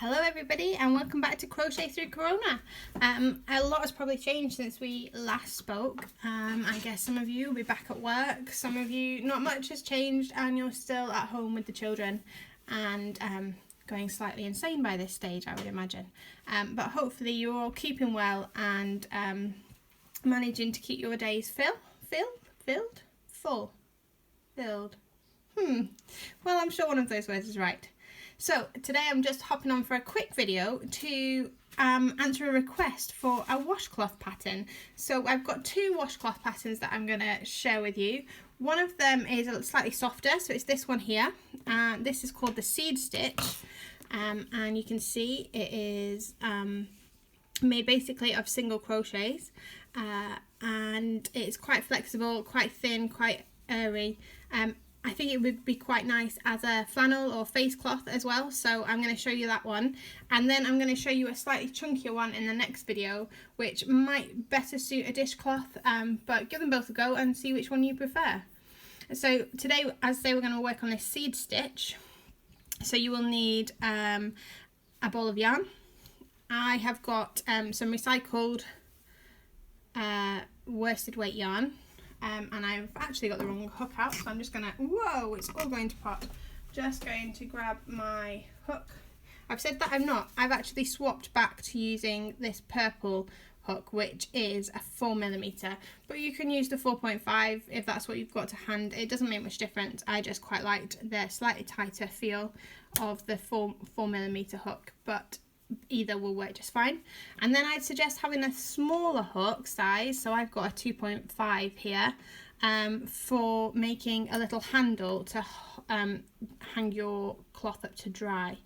Hello everybody and welcome back to Crochet Through Corona. A lot has probably changed since we last spoke. I guess some of you will be back at work, some of you not much has changed and you're still at home with the children and going slightly insane by this stage, I would imagine. But hopefully you're all keeping well and managing to keep your days full. Well, I'm sure one of those words is right. So today I'm just hopping on for a quick video to answer a request for a washcloth pattern. So I've got two washcloth patterns that I'm going to share with you. One of them is slightly softer, so it's this one here. This is called the seed stitch, and you can see it is made basically of single crochets, and it's quite flexible, quite thin, quite airy. I think it would be quite nice as a flannel or face cloth as well, so I'm going to show you that one, and then I'm going to show you a slightly chunkier one in the next video which might better suit a dishcloth, but give them both a go and see which one you prefer. So today, as I say, we're going to work on this seed stitch. So you will need a ball of yarn. I have got some recycled worsted weight yarn. And I've actually got the wrong hook out, so I'm just gonna, whoa, it's all going to pop. Just going to grab my hook. I've said that I've actually swapped back to using this purple hook, which is a 4mm, but you can use the 4.5 if that's what you've got to hand. It doesn't make much difference. I just quite liked the slightly tighter feel of the 4mm hook, but either will work just fine. And then I'd suggest having a smaller hook size, so I've got a 2.5 here, for making a little handle to hang your cloth up to dry.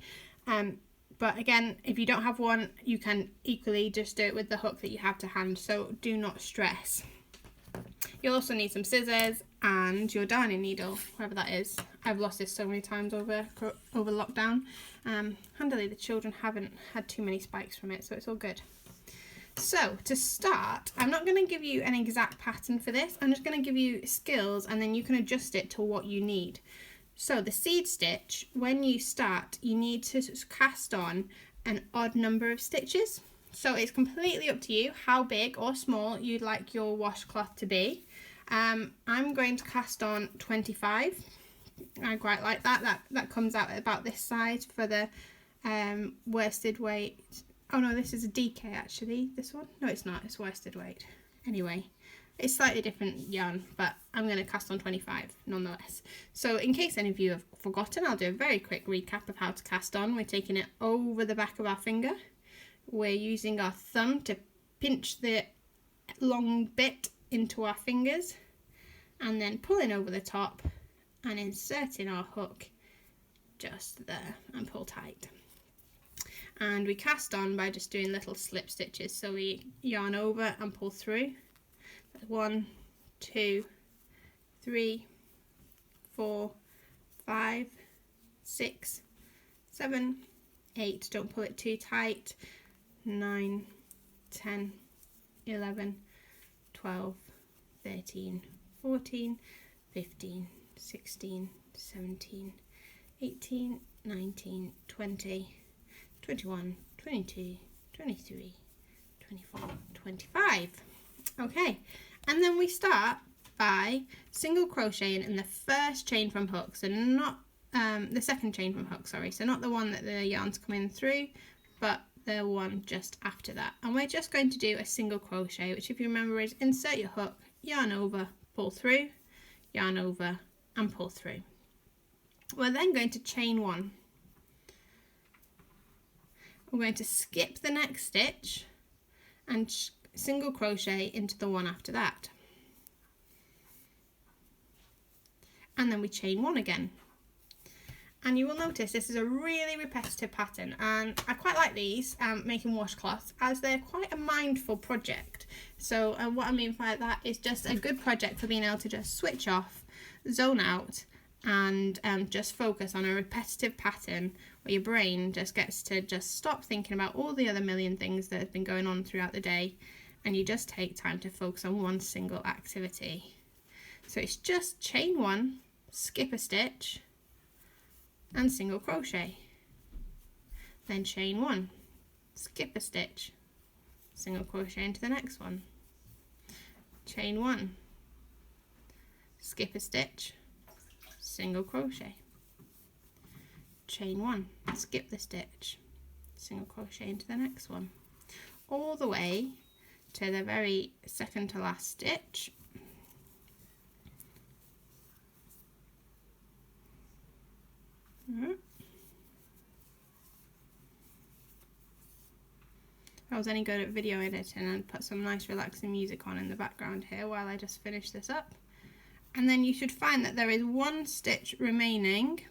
But again, if you don't have one, you can equally just do it with the hook that you have to hand, so do not stress. You'll also need some scissors and your darning needle, wherever that is. I've lost this so many times over lockdown. Handily, the children haven't had too many spikes from it, so it's all good. So to start, I'm not going to give you an exact pattern for this. I'm just going to give you skills and then you can adjust it to what you need. So the seed stitch, when you start, you need to cast on an odd number of stitches. So it's completely up to you how big or small you'd like your washcloth to be. I'm going to cast on 25. I quite like that. That comes out at about this size for the worsted weight. Oh no, this is a DK actually, this one. No, it's not, it's worsted weight. Anyway, it's slightly different yarn, but I'm going to cast on 25 nonetheless. So in case any of you have forgotten, I'll do a very quick recap of how to cast on. We're taking it over the back of our finger. We're using our thumb to pinch the long bit into our fingers and then pulling over the top and inserting our hook just there and pull tight. And we cast on by just doing little slip stitches. So we yarn over and pull through. 1, 2, 3, 4, 5, 6, 7, 8. Don't pull it too tight. 9, 10, 11, 12, 13, 14, 15, 16, 17, 18, 19, 20, 21, 22, 23, 24, 25. Okay, and then we start by single crocheting in the first chain from hook, so not the second chain from hook, sorry, so not the one that the yarn's coming through, but the one just after that. And we're just going to do a single crochet, which if you remember is insert your hook, yarn over, pull through, yarn over and pull through. We're then going to chain one. We're going to skip the next stitch and single crochet into the one after that. And then we chain one again. And you will notice this is a really repetitive pattern, and I quite like these making washcloths as they're quite a mindful project. So what I mean by that is just a good project for being able to just switch off, zone out, and just focus on a repetitive pattern where your brain just gets to just stop thinking about all the other million things that have been going on throughout the day, and you just take time to focus on one single activity. So it's just chain one, skip a stitch, and single crochet. then chain 1, skip a stitch, single crochet into the next one, chain 1, skip a stitch, single crochet, chain 1, skip the stitch, single crochet into the next one, all the way to the very second to last stitch. I was any good at video editing and put some nice relaxing music on in the background here while I just finish this up. And then you should find that there is one stitch remaining,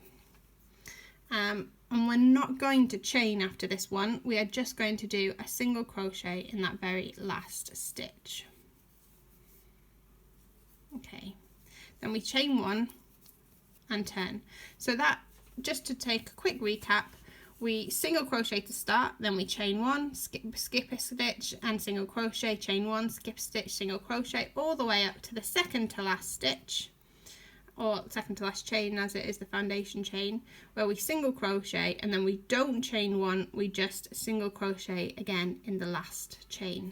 and we're not going to chain after this one. We are just going to do a single crochet in that very last stitch. Okay, then we chain 1 and turn. So that, just to take a quick recap, we single crochet to start, then we chain 1, skip a stitch and single crochet, chain 1, skip a stitch, single crochet, all the way up to the second to last stitch, or second to last chain as it is the foundation chain, where we single crochet and then we don't chain 1, we just single crochet again in the last chain.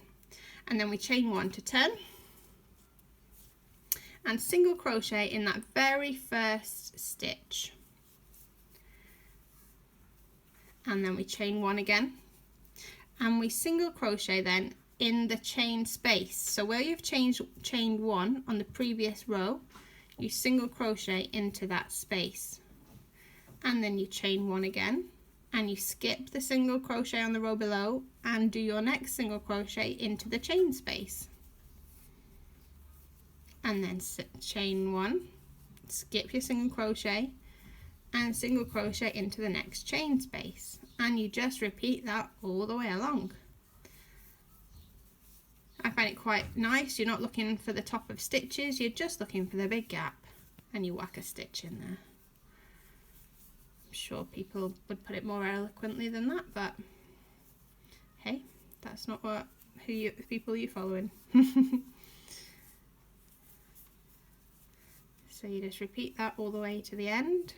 And then we chain 1 to turn and single crochet in that very first stitch. And then we chain 1 again, and we single crochet then in the chain space. So where you've chained 1 on the previous row, you single crochet into that space, and then you chain 1 again, and you skip the single crochet on the row below and do your next single crochet into the chain space, and then chain 1, skip your single crochet and single crochet into the next chain space, and you just repeat that all the way along. I find it quite nice. You're not looking for the top of stitches, you're just looking for the big gap, and you whack a stitch in there. I'm sure people would put it more eloquently than that, but hey, that's not what people you're following. So you just repeat that all the way to the end.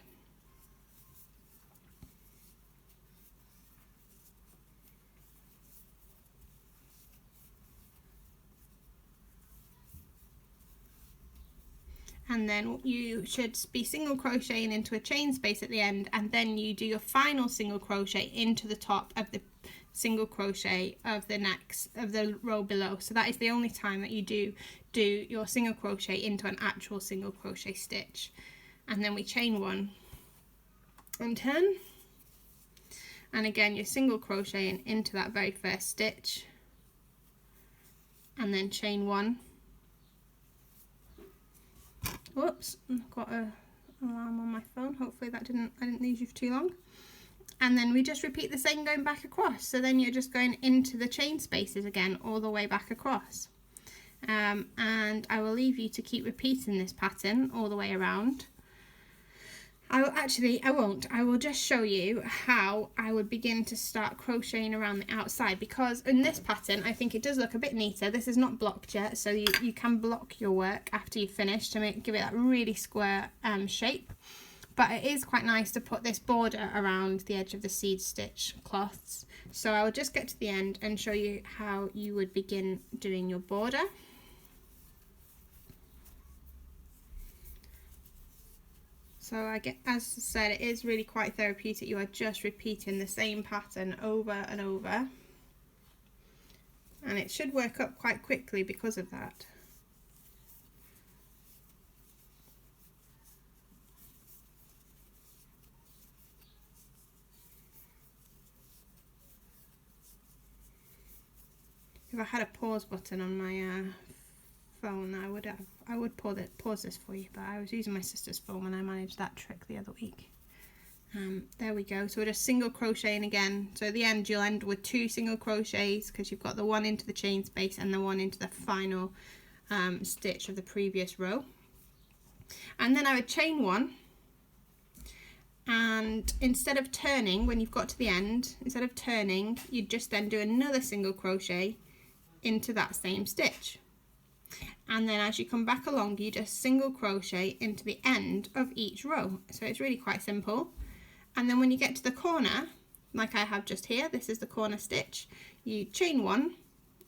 And then you should be single crocheting into a chain space at the end, and then you do your final single crochet into the top of the single crochet of the row below. So that is the only time that you do your single crochet into an actual single crochet stitch. And then we chain 1 and turn, and again you're single crocheting into that very first stitch, and then chain 1. Whoops, I've got an alarm on my phone. Hopefully I didn't leave you for too long. And then we just repeat the same going back across. So then you're just going into the chain spaces again all the way back across. And I will leave you to keep repeating this pattern all the way around. I won't. I will just show you how I would begin to start crocheting around the outside, because in this pattern I think it does look a bit neater. This is not blocked yet, so you can block your work after you finish to give it that really square shape. But it is quite nice to put this border around the edge of the seed stitch cloths. So I will just get to the end and show you how you would begin doing your border. So as I said, it is really quite therapeutic. You are just repeating the same pattern over and over, and it should work up quite quickly because of that. If I had a pause button on my phone, I would pause this for you, but I was using my sister's phone when I managed that trick the other week. There we go. So we're just single crocheting again. So at the end you'll end with 2 single crochets, because you've got the one into the chain space and the one into the final stitch of the previous row. And then I would chain 1, and instead of turning, when you've got to the end, instead of turning, you'd just then do another single crochet into that same stitch. And then as you come back along, you just single crochet into the end of each row. So it's really quite simple. And then when you get to the corner, like I have just here. This is the corner stitch. You chain one,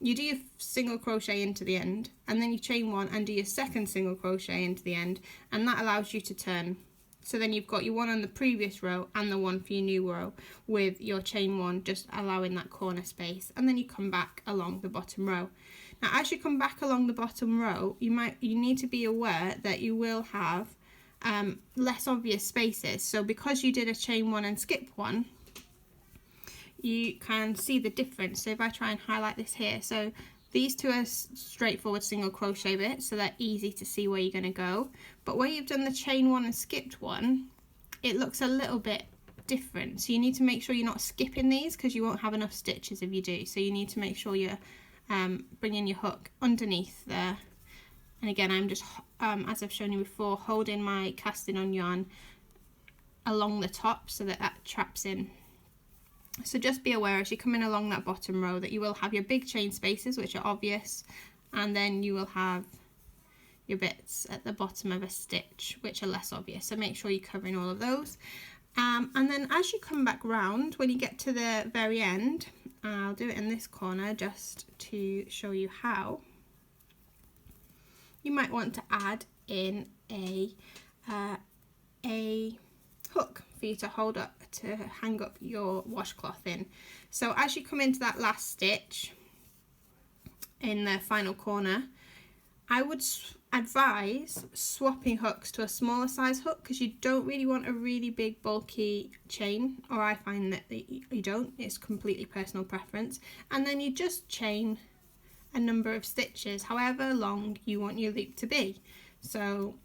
you do your single crochet into the end, and then you chain one and do your second single crochet into the end, and that allows you to turn. So then you've got your one on the previous row and the one for your new row with your chain one, just allowing that corner space, and then you come back along the bottom row. Now as you come back along the bottom row, you need to be aware that you will have less obvious spaces. So because you did a chain one and skip one, you can see the difference. So if I try and highlight this here, so these two are straightforward single crochet bits, so they're easy to see where you're going to go. But where you've done the chain one and skipped one, it looks a little bit different. So you need to make sure you're not skipping these, because you won't have enough stitches if you do. So you need to make sure you're bringing your hook underneath there. And again, I'm just, as I've shown you before, holding my casting on yarn along the top so that that traps in. So just be aware as you're coming along that bottom row that you will have your big chain spaces, which are obvious, and then you will have your bits at the bottom of a stitch which are less obvious. So make sure you're covering all of those. And then as you come back round, when you get to the very end, I'll do it in this corner just to show you how, you might want to add in a hook for you to hold up, to hang up your washcloth in. So as you come into that last stitch in the final corner, I would advise swapping hooks to a smaller size hook, because you don't really want a really big bulky chain, or I find that you don't. It's completely personal preference. And then you just chain a number of stitches however long you want your loop to be. So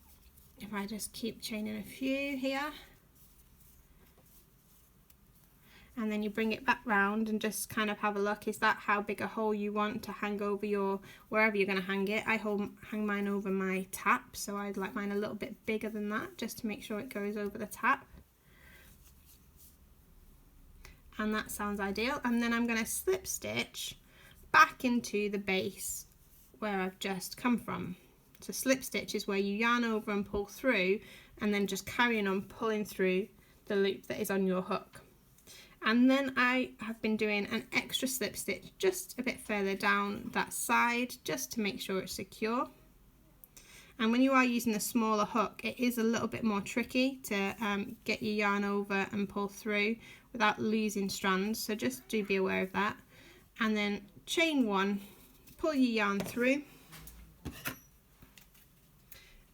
if I just keep chaining a few here, and then you bring it back round and just kind of have a look, is that how big a hole you want to hang over your, wherever you're going to hang it. I hang mine over my tap, so I'd like mine a little bit bigger than that, just to make sure it goes over the tap. And that sounds ideal. And then I'm going to slip stitch back into the base where I've just come from. So slip stitch is where you yarn over and pull through, and then just carrying on pulling through the loop that is on your hook. And then I have been doing an extra slip stitch just a bit further down that side, just to make sure it's secure. And when you are using the smaller hook, it is a little bit more tricky to get your yarn over and pull through without losing strands, so just do be aware of that. And then chain one, pull your yarn through,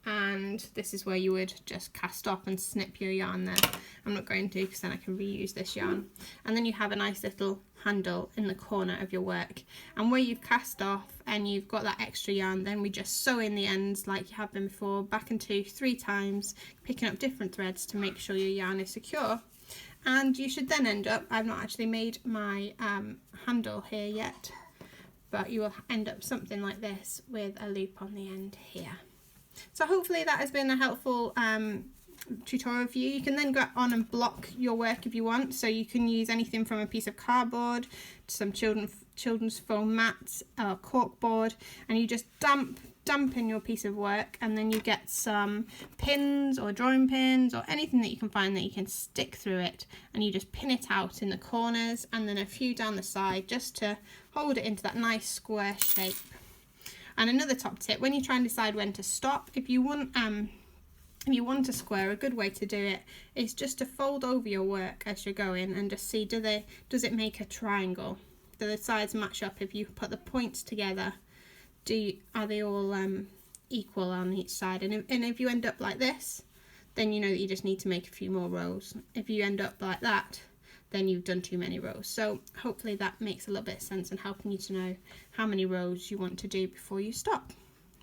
and this is where you would just cast off and snip your yarn there. I'm not going to, because then I can reuse this yarn. And then you have a nice little handle in the corner of your work, and where you've cast off and you've got that extra yarn, then we just sew in the ends like you have been before, back and 3 times, picking up different threads to make sure your yarn is secure. And you should then end up, I've not actually made my handle here yet, but you will end up something like this with a loop on the end here. So hopefully that has been a helpful tutorial for you. You can then go on and block your work if you want, so you can use anything from a piece of cardboard to some children's foam mats or corkboard, and you just dampen your piece of work, and then you get some pins or drawing pins or anything that you can find that you can stick through it, and you just pin it out in the corners and then a few down the side, just to hold it into that nice square shape. And another top tip, when you try and decide when to stop, if you want a square, a good way to do it is just to fold over your work as you're going and just see, does it make a triangle? Do the sides match up? If you put the points together, are they all equal on each side? And if you end up like this, then you know that you just need to make a few more rows. If you end up like that, then you've done too many rows. So hopefully that makes a little bit of sense and helping you to know how many rows you want to do before you stop.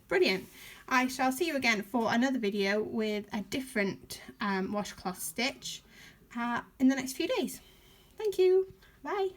Brilliant. I shall see you again for another video with a different washcloth stitch in the next few days. Thank you. Bye.